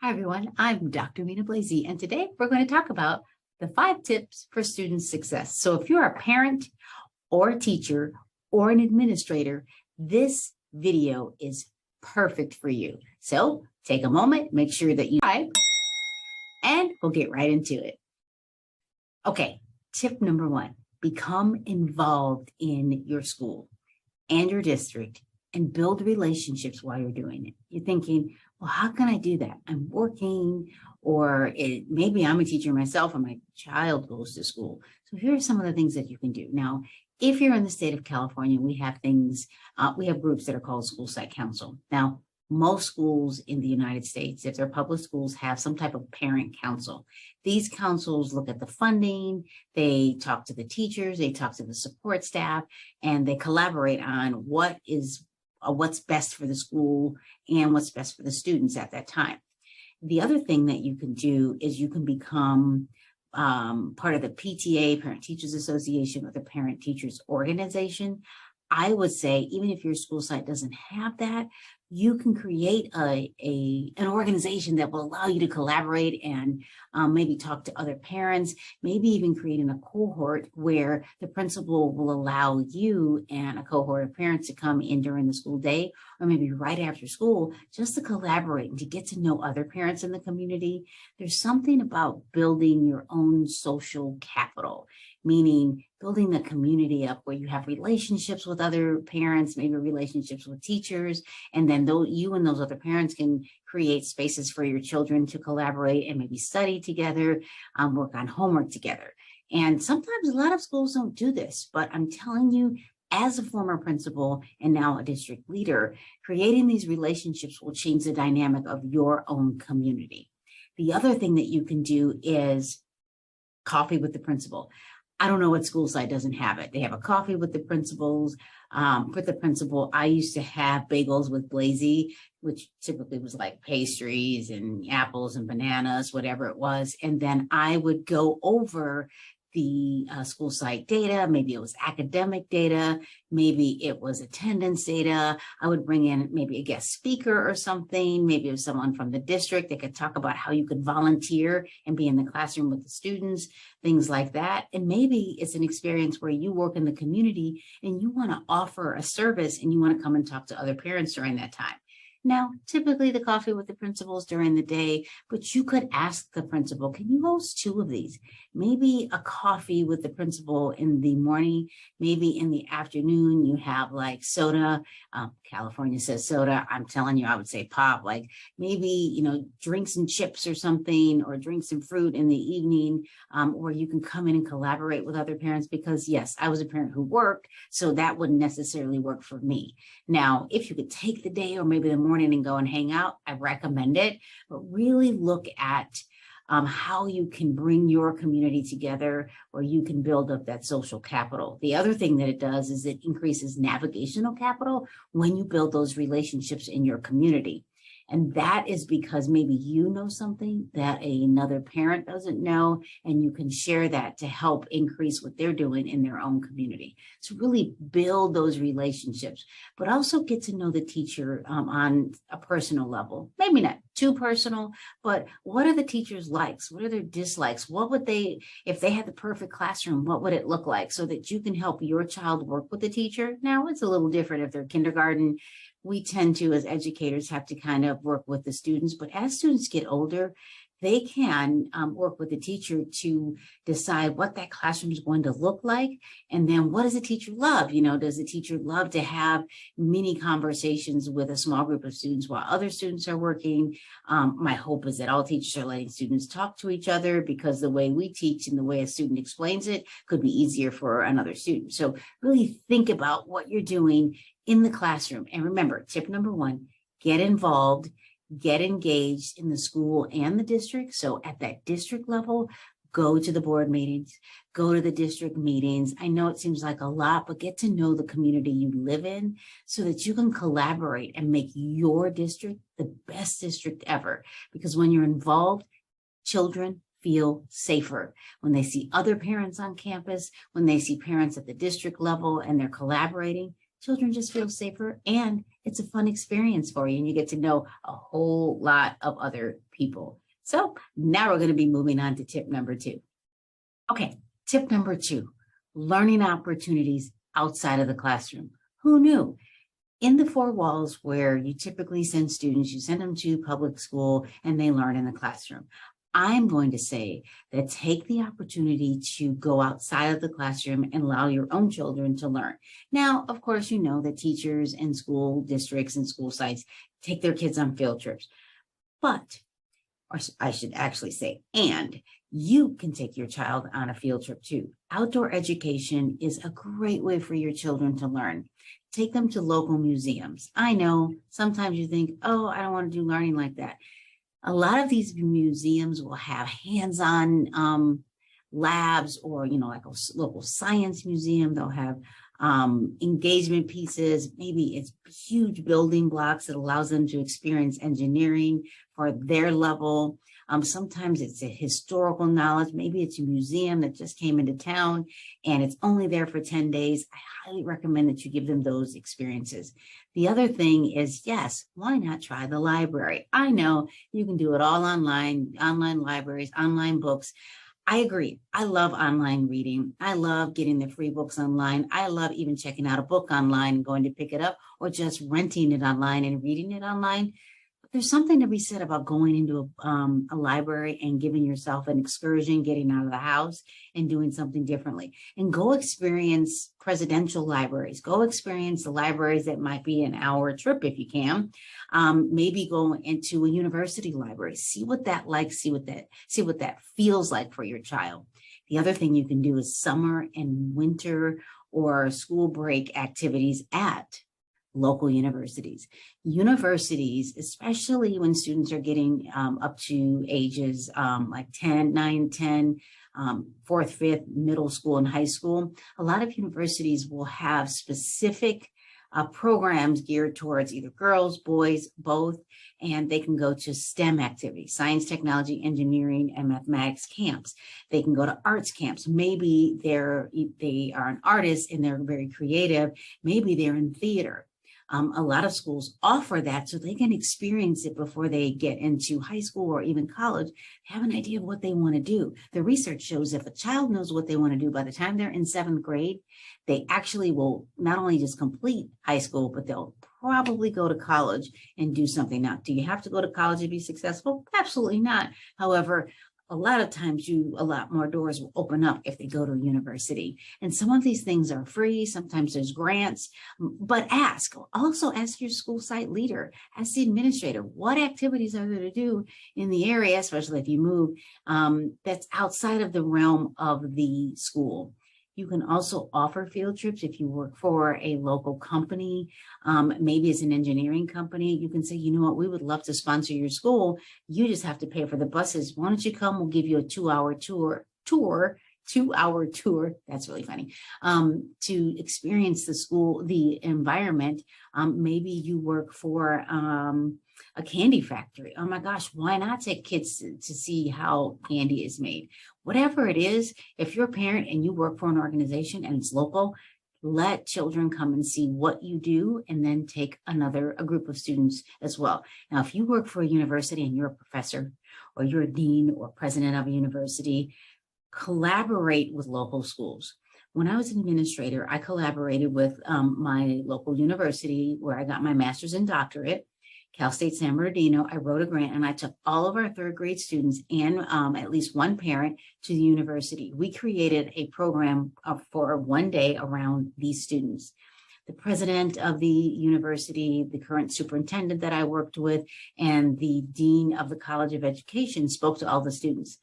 Hi, everyone. I'm Dr. Mina Blasey, and today we're going to talk about the 5 tips for student success. So if you're a parent or a teacher or an administrator, this video is perfect for you. So take a moment, make sure that you subscribe, and we'll get right into it. Okay, tip number 1, become involved in your school and your district and build relationships while you're doing it. You're thinking, well, how can I do that? I'm working, or maybe I'm a teacher myself and my child goes to school. So here are some of the things that you can do. Now, if you're in the state of California, we have groups that are called School Site Council. Now, most schools in the United States, if they're public schools, have some type of parent council. These councils look at the funding, they talk to the teachers, they talk to the support staff, and they collaborate on what's best for the school and what's best for the students at that time. The other thing that you can do is you can become part of the PTA, Parent Teachers Association, or the Parent Teachers Organization. I would say, even if your school site doesn't have that, you can create an organization that will allow you to collaborate and maybe talk to other parents, maybe even creating a cohort where the principal will allow you and a cohort of parents to come in during the school day or maybe right after school just to collaborate and to get to know other parents in the community. There's something about building your own social capital, meaning building the community up where you have relationships with other parents, maybe relationships with teachers, and then you and those other parents can create spaces for your children to collaborate and maybe study together, work on homework together. And sometimes a lot of schools don't do this, but I'm telling you, as a former principal and now a district leader, creating these relationships will change the dynamic of your own community. The other thing that you can do is coffee with the principal. I don't know what school site doesn't have it. They have a coffee with the principals. For the principal, I used to have bagels with Blazy, which typically was like pastries and apples and bananas, whatever it was. And then I would go over the school site data. Maybe it was academic data. Maybe it was attendance data. I would bring in maybe a guest speaker or something. Maybe it was someone from the district that could talk about how you could volunteer and be in the classroom with the students, things like that. And maybe it's an experience where you work in the community and you want to offer a service and you want to come and talk to other parents during that time. Now, typically the coffee with the principals during the day, but you could ask the principal, can you host 2 of these? Maybe a coffee with the principal in the morning, maybe in the afternoon, you have like soda. California says soda. I'm telling you, I would say pop, like maybe, drinks and chips or something, or drinks and fruit in the evening, or you can come in and collaborate with other parents because yes, I was a parent who worked, so that wouldn't necessarily work for me. Now, if you could take the day or maybe the morning and go and hang out, I recommend it, but really look at how you can bring your community together or you can build up that social capital. The other thing that it does is it increases navigational capital when you build those relationships in your community. And that is because maybe you know something that another parent doesn't know, and you can share that to help increase what they're doing in their own community. So really build those relationships, but also get to know the teacher on a personal level. Maybe not too personal, but what are the teachers' likes? What are their dislikes? What would if they had the perfect classroom, what would it look like so that you can help your child work with the teacher? Now, it's a little different if they're kindergarten. We tend to, as educators, have to kind of work with the students, but as students get older, they can work with the teacher to decide what that classroom is going to look like. And then what does the teacher love? Does the teacher love to have mini conversations with a small group of students while other students are working? My hope is that all teachers are letting students talk to each other, because the way we teach and the way a student explains it could be easier for another student. So really think about what you're doing in the classroom. And remember, tip number 1, get involved. Get engaged in the school and the district. So at that district level, go to the board meetings, go to the district meetings. I know it seems like a lot, but get to know the community you live in so that you can collaborate and make your district the best district ever. Because when you're involved, children feel safer. When they see other parents on campus, when they see parents at the district level and they're collaborating, children just feel safer and it's a fun experience for you. And you get to know a whole lot of other people. So now we're going to be moving on to tip number 2. Okay, tip number 2, learning opportunities outside of the classroom. Who knew? In the 4 walls where you typically send students, you send them to public school and they learn in the classroom. I'm going to say that take the opportunity to go outside of the classroom and allow your own children to learn. Now, of course, you know that teachers and school districts and school sites take their kids on field trips, but, or I should actually say, and you can take your child on a field trip too. Outdoor education is a great way for your children to learn. Take them to local museums. I know sometimes you think, oh, I don't want to do learning like that. A lot of these museums will have hands-on labs, or, like a local science museum. They'll have engagement pieces. Maybe it's huge building blocks that allows them to experience engineering for their level. Sometimes it's a historical knowledge. Maybe it's a museum that just came into town and it's only there for 10 days. I highly recommend that you give them those experiences. The other thing is, yes, why not try the library? I know you can do it all online libraries, online books. I agree. I love online reading. I love getting the free books online. I love even checking out a book online and going to pick it up, or just renting it online and reading it online. There's something to be said about going into a library and giving yourself an excursion, getting out of the house and doing something differently. And go experience presidential libraries. Go experience the libraries that might be an hour trip if you can. Maybe go into a university library. See what that like. See what that feels like for your child. The other thing you can do is summer and winter or school break activities at local universities. Universities, especially when students are getting up to ages like 10, 9, 10, 4th, 5th, middle school and high school, a lot of universities will have specific programs geared towards either girls, boys, both, and they can go to STEM activities, science, technology, engineering, and mathematics camps. They can go to arts camps. Maybe they are an artist and they're very creative. Maybe they're in theater. A lot of schools offer that so they can experience it before they get into high school or even college, have an idea of what they want to do. The research shows if a child knows what they want to do by the time they're in 7th grade, they actually will not only just complete high school, but they'll probably go to college and do something. Now, do you have to go to college to be successful? Absolutely not. However, a lot of times a lot more doors will open up if they go to a university. And some of these things are free. Sometimes there's grants, but also ask your school site leader, ask the administrator, what activities are there to do in the area, especially if you move, that's outside of the realm of the school. You can also offer field trips if you work for a local company. Maybe it's an engineering company. You can say, you know what, we would love to sponsor your school. You just have to pay for the buses. Why don't you come? We'll give you a 2-hour tour. 2-hour tour. That's really funny. To experience the school, the environment. Maybe you work for a candy factory. Oh my gosh, why not take kids to see how candy is made? Whatever it is, if you're a parent and you work for an organization and it's local, let children come and see what you do and then take a group of students as well. Now, if you work for a university and you're a professor or you're a dean or president of a university, collaborate with local schools. When I was an administrator, I collaborated with my local university where I got my master's and doctorate, Cal State San Bernardino. I wrote a grant and I took all of our 3rd grade students and at least one parent to the university. We created a program for one day around these students. The president of the university, the current superintendent that I worked with, and the dean of the College of Education spoke to all the students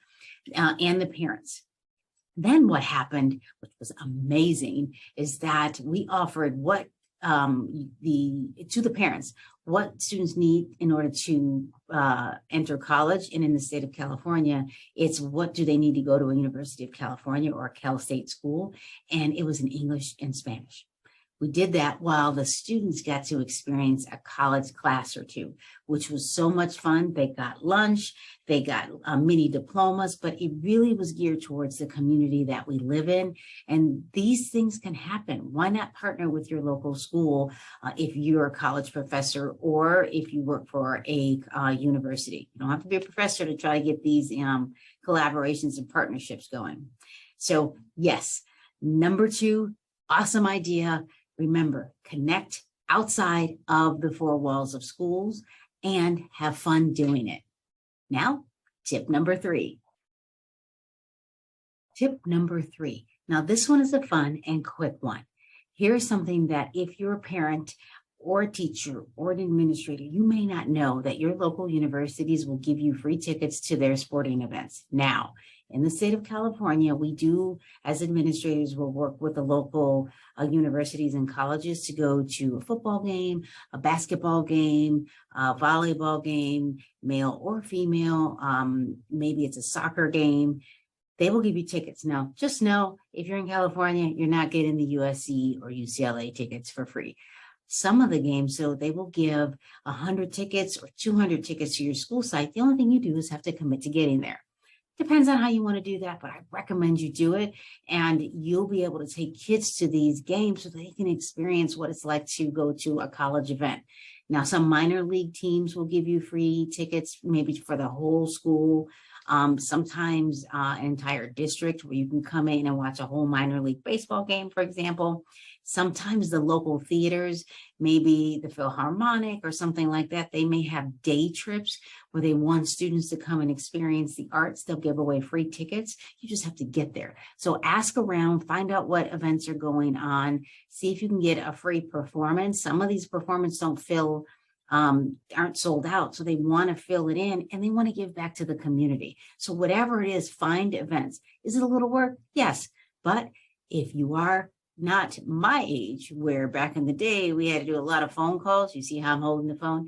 and the parents. Then what happened, which was amazing, is that we offered to the parents what students need in order to enter college. And in the state of California, it's what do they need to go to a University of California or a Cal State school. And it was in English and Spanish. We did that while the students got to experience a college class or two, which was so much fun. They got lunch, they got mini diplomas, but it really was geared towards the community that we live in. And these things can happen. Why not partner with your local school if you're a college professor or if you work for a university? You don't have to be a professor to try to get these collaborations and partnerships going. So yes, number 2, awesome idea. Remember, connect outside of the 4 walls of schools and have fun doing it. Now, tip number 3. Tip number 3. Now, this one is a fun and quick one. Here's something that if you're a parent or a teacher or an administrator, you may not know that your local universities will give you free tickets to their sporting events. Now, in the state of California, we do, as administrators, will work with the local universities and colleges to go to a football game, a basketball game, a volleyball game, male or female. Maybe it's a soccer game. They will give you tickets. Now, just know if you're in California, you're not getting the USC or UCLA tickets for free. Some of the games, so they will give 100 tickets or 200 tickets to your school site. The only thing you do is have to commit to getting there. Depends on how you want to do that, but I recommend you do it. And you'll be able to take kids to these games so they can experience what it's like to go to a college event. Now, some minor league teams will give you free tickets, maybe for the whole school. Sometimes an entire district where you can come in and watch a whole minor league baseball game, for example. Sometimes the local theaters, maybe the Philharmonic or something like that, they may have day trips where they want students to come and experience the arts. They'll give away free tickets. You just have to get there. So ask around, find out what events are going on, see if you can get a free performance. Some of these performances don't fill aren't sold out. So they want to fill it in and they want to give back to the community. So whatever it is, find events. Is it a little work? Yes. But if you are not my age, where back in the day, we had to do a lot of phone calls. You see how I'm holding the phone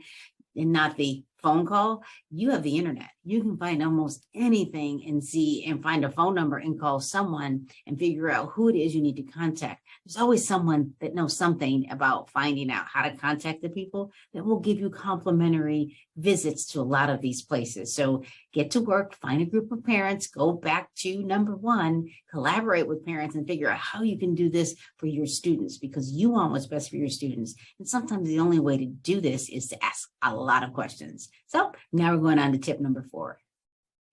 and not the phone call. You have the internet. You can find almost anything and see and find a phone number and call someone and figure out who it is you need to contact. There's always someone that knows something about finding out how to contact the people that will give you complimentary visits to a lot of these places. So get to work, find a group of parents, go back to number 1, collaborate with parents and figure out how you can do this for your students because you want what's best for your students. And sometimes the only way to do this is to ask a lot of questions. So now we're going on to tip number 4.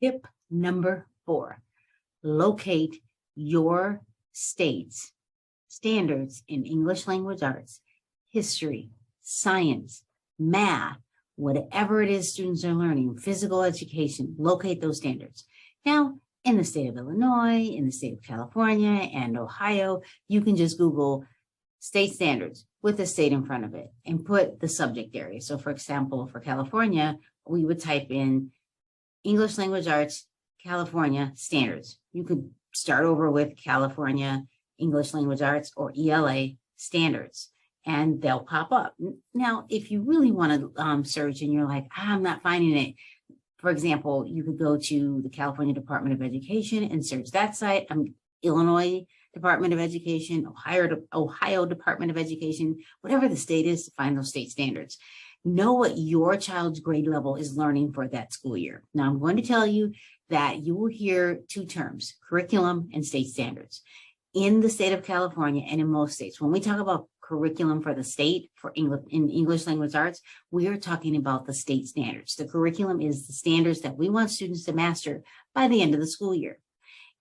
Tip number 4, locate your state's standards in English language arts, history, science, math, whatever it is students are learning, physical education, locate those standards. Now, in the state of Illinois, in the state of California, and Ohio, you can just Google state standards with a state in front of it and put the subject area. So for example, for California, we would type in English language arts, California standards. You could start over with California English language arts or ELA standards, and they'll pop up. Now, if you really want to search and you're like, I'm not finding it, for example, you could go to the California Department of Education and search that site. Illinois Department of Education, Ohio Department of Education, whatever the state is, to find those state standards. Know what your child's grade level is learning for that school year. Now, I'm going to tell you that you will hear 2 terms, curriculum and state standards. In the state of California and in most states, when we talk about curriculum for the state for English language arts, we are talking about the state standards. The curriculum is the standards that we want students to master by the end of the school year.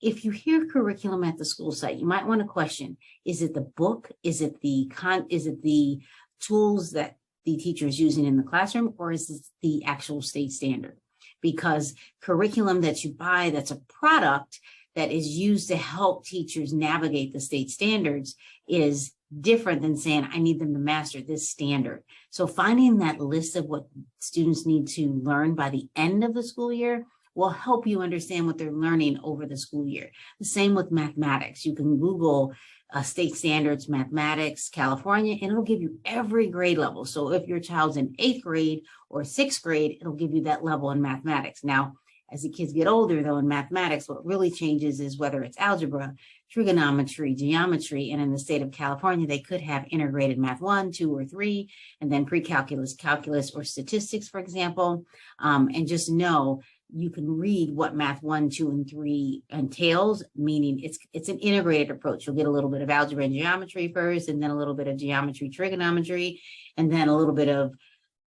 If you hear curriculum at the school site, you might want to question, is it the book? Is it the tools that the teacher is using in the classroom, or is it the actual state standard? Because curriculum that you buy that's a product that is used to help teachers navigate the state standards is different than saying, I need them to master this standard. So finding that list of what students need to learn by the end of the school year will help you understand what they're learning over the school year. The same with mathematics. You can Google state standards, mathematics, California, and it'll give you every grade level. So if your child's in 8th grade or 6th grade, it'll give you that level in mathematics. Now, As the kids get older, though, in mathematics, what really changes is whether it's algebra, trigonometry, geometry, and in the state of California, they could have integrated math 1, 2, or 3, and then pre-calculus, calculus, or statistics, for example. And just know you can read what math 1, 2, and 3 entails, meaning it's an integrated approach. You'll get a little bit of algebra and geometry first, and then a little bit of geometry, trigonometry, and then a little bit of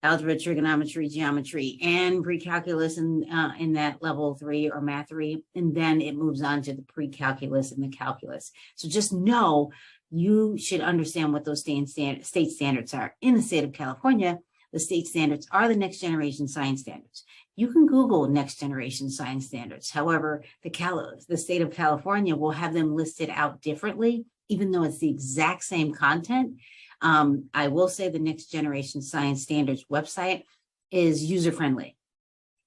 algebra, trigonometry, geometry, and pre-calculus in that level 3 or math 3, and then it moves on to the pre-calculus and the calculus. So just know you should understand what those state standards are. In the state of California, the state standards are the next generation science standards. You can Google next generation science standards. However, the state of California will have them listed out differently, even though it's the exact same content. I will say the next generation science standards website is user-friendly.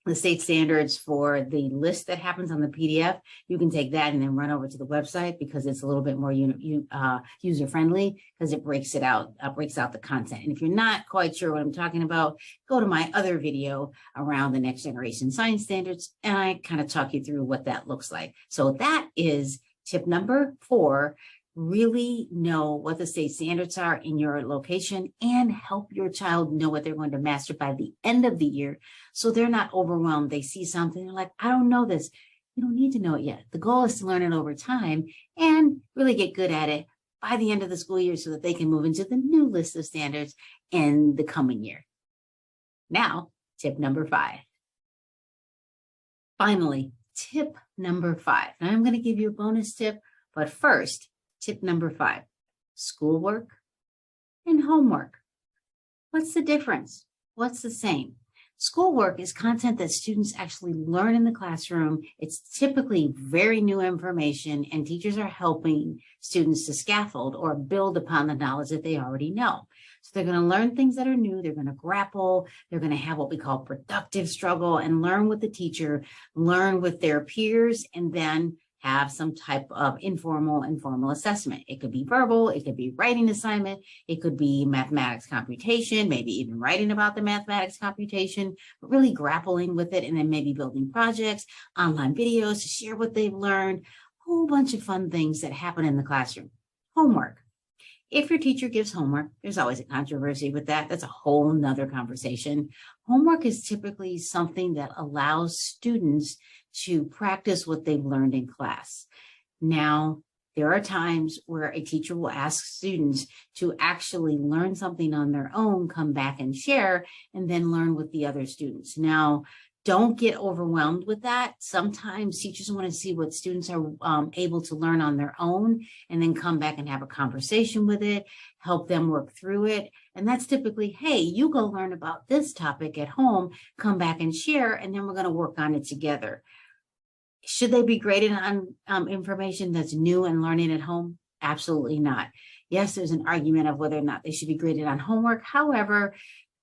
The state standards for the list that happens on the PDF, you can take that and then run over to the website because it's a little bit more user-friendly because it breaks out the content. And if you're not quite sure what I'm talking about, go to my other video around the next generation science standards, and I kind of talk you through what that looks like. So that is tip number 4. Really know what the state standards are in your location and help your child know what they're going to master by the end of the year so they're not overwhelmed. They see something, they're like, I don't know this. You don't need to know it yet. The goal is to learn it over time and really get good at it by the end of the school year so that they can move into the new list of standards in the coming year. Now, tip number 5. Finally, tip number 5. Now I'm going to give you a bonus tip, but first, tip number 5, schoolwork and homework. What's the difference? What's the same? Schoolwork is content that students actually learn in the classroom. It's typically very new information, and teachers are helping students to scaffold or build upon the knowledge that they already know. So they're going to learn things that are new. They're going to grapple. They're going to have what we call productive struggle and learn with the teacher, learn with their peers, and then have some type of informal and formal assessment. It could be verbal, it could be writing assignment, it could be mathematics computation, maybe even writing about the mathematics computation, but really grappling with it, and then maybe building projects, online videos to share what they've learned, a whole bunch of fun things that happen in the classroom. Homework. If your teacher gives homework, there's always a controversy with that. That's a whole nother conversation. Homework is typically something that allows students to practice what they've learned in class. Now, there are times where a teacher will ask students to actually learn something on their own, come back and share, and then learn with the other students. Now, don't get overwhelmed with that. Sometimes teachers want to see what students are able to learn on their own and then come back and have a conversation with it, help them work through it. And that's typically, hey, you go learn about this topic at home, come back and share, and then we're going to work on it together. Should they be graded on information that's new and learning at home? Absolutely not. Yes, there's an argument of whether or not they should be graded on homework. However,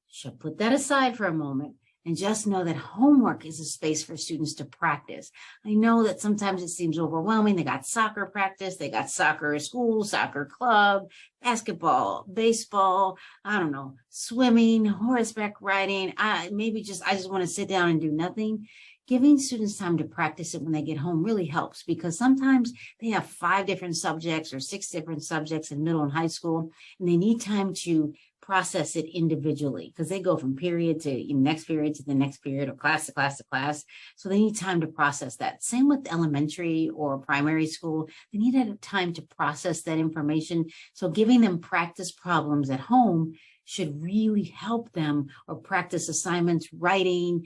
should put that aside for a moment. And just know that homework is a space for students to practice. I know that sometimes it seems overwhelming. They got soccer practice, they got soccer at school, soccer club, basketball, baseball, I don't know, swimming, horseback riding. I just want to sit down and do nothing. Giving students time to practice it when they get home really helps, because sometimes they have 5 different subjects or 6 different subjects in middle and high school, and they need time to process it individually because they go from period to next period to the next period, or class to class to class. So they need time to process that. Same with elementary or primary school. They need time to process that information. So giving them practice problems at home should really help them, or practice assignments, writing,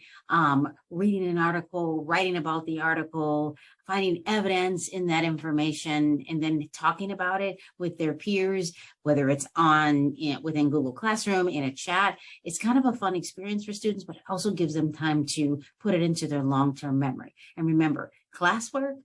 reading an article, writing about the article, finding evidence in that information, and then talking about it with their peers, whether it's within Google Classroom, in a chat. It's kind of a fun experience for students, but it also gives them time to put it into their long-term memory. And remember, classwork,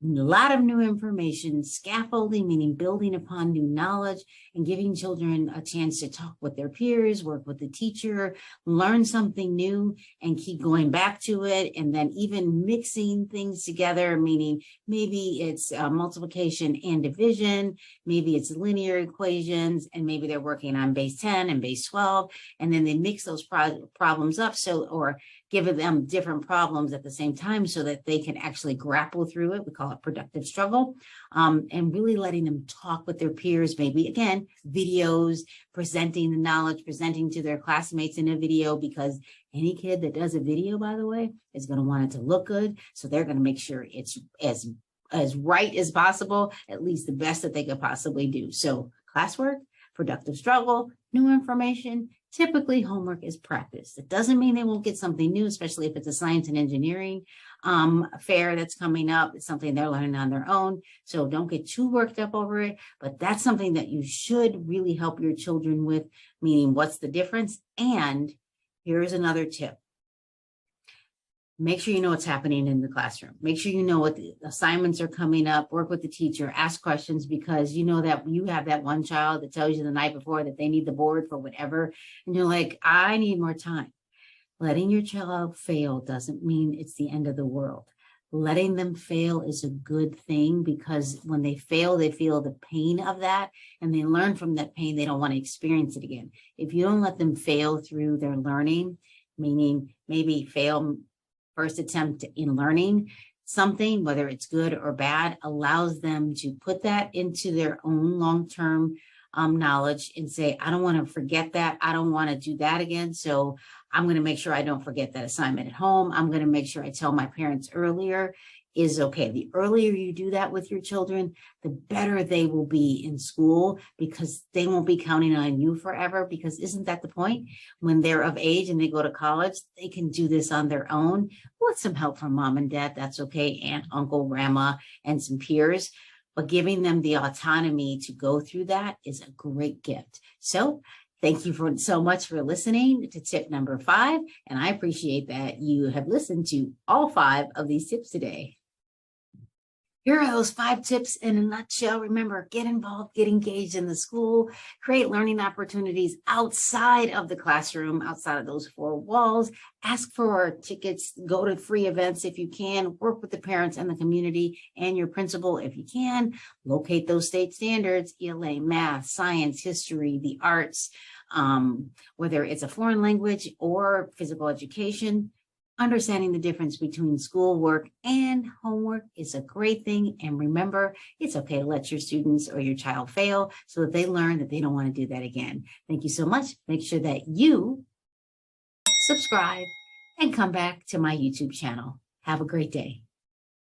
a lot of new information, scaffolding, meaning building upon new knowledge, and giving children a chance to talk with their peers, work with the teacher, learn something new, and keep going back to it. And then even mixing things together, meaning maybe it's multiplication and division, maybe it's linear equations, and maybe they're working on base 10 and base 12, and then they mix those problems up. Or giving them different problems at the same time so that they can actually grapple through it. We call it productive struggle, and really letting them talk with their peers, maybe again, videos, presenting the knowledge, presenting to their classmates in a video, because any kid that does a video, by the way, is going to want it to look good. So they're going to make sure it's as right as possible, at least the best that they could possibly do. So classwork, productive struggle, new information, typically homework is practice. It doesn't mean they won't get something new, especially if it's a science and engineering fair that's coming up. It's something they're learning on their own. So don't get too worked up over it, but that's something that you should really help your children with, meaning what's the difference? And here's another tip. Make sure you know what's happening in the classroom. Make sure you know what the assignments are coming up. Work with the teacher, ask questions, because you know that you have that one child that tells you the night before that they need the board for whatever. And you're like, I need more time. Letting your child fail doesn't mean it's the end of the world. Letting them fail is a good thing, because when they fail, they feel the pain of that and they learn from that pain. They don't want to experience it again. If you don't let them fail through their learning, meaning maybe fail first attempt in learning something, whether it's good or bad, allows them to put that into their own long-term knowledge and say, I don't want to forget that. I don't want to do that again. So I'm going to make sure I don't forget that assignment at home. I'm going to make sure I tell my parents earlier is okay. The earlier you do that with your children, the better they will be in school, because they won't be counting on you forever. Because isn't that the point? When they're of age and they go to college, they can do this on their own with some help from mom and dad. That's okay. Aunt, uncle, grandma, and some peers. But giving them the autonomy to go through that is a great gift. So thank you so much for listening to tip number 5. And I appreciate that you have listened to all 5 of these tips today. Here are those 5 tips in a nutshell. Remember, get involved, get engaged in the school, create learning opportunities outside of the classroom, outside of those 4 walls. Ask for tickets, go to free events if you can, work with the parents and the community and your principal if you can. Locate those state standards, ELA, math, science, history, the arts, whether it's a foreign language or physical education. Understanding the difference between schoolwork and homework is a great thing. And remember, it's okay to let your students or your child fail so that they learn that they don't want to do that again. Thank you so much. Make sure that you subscribe and come back to my YouTube channel. Have a great day.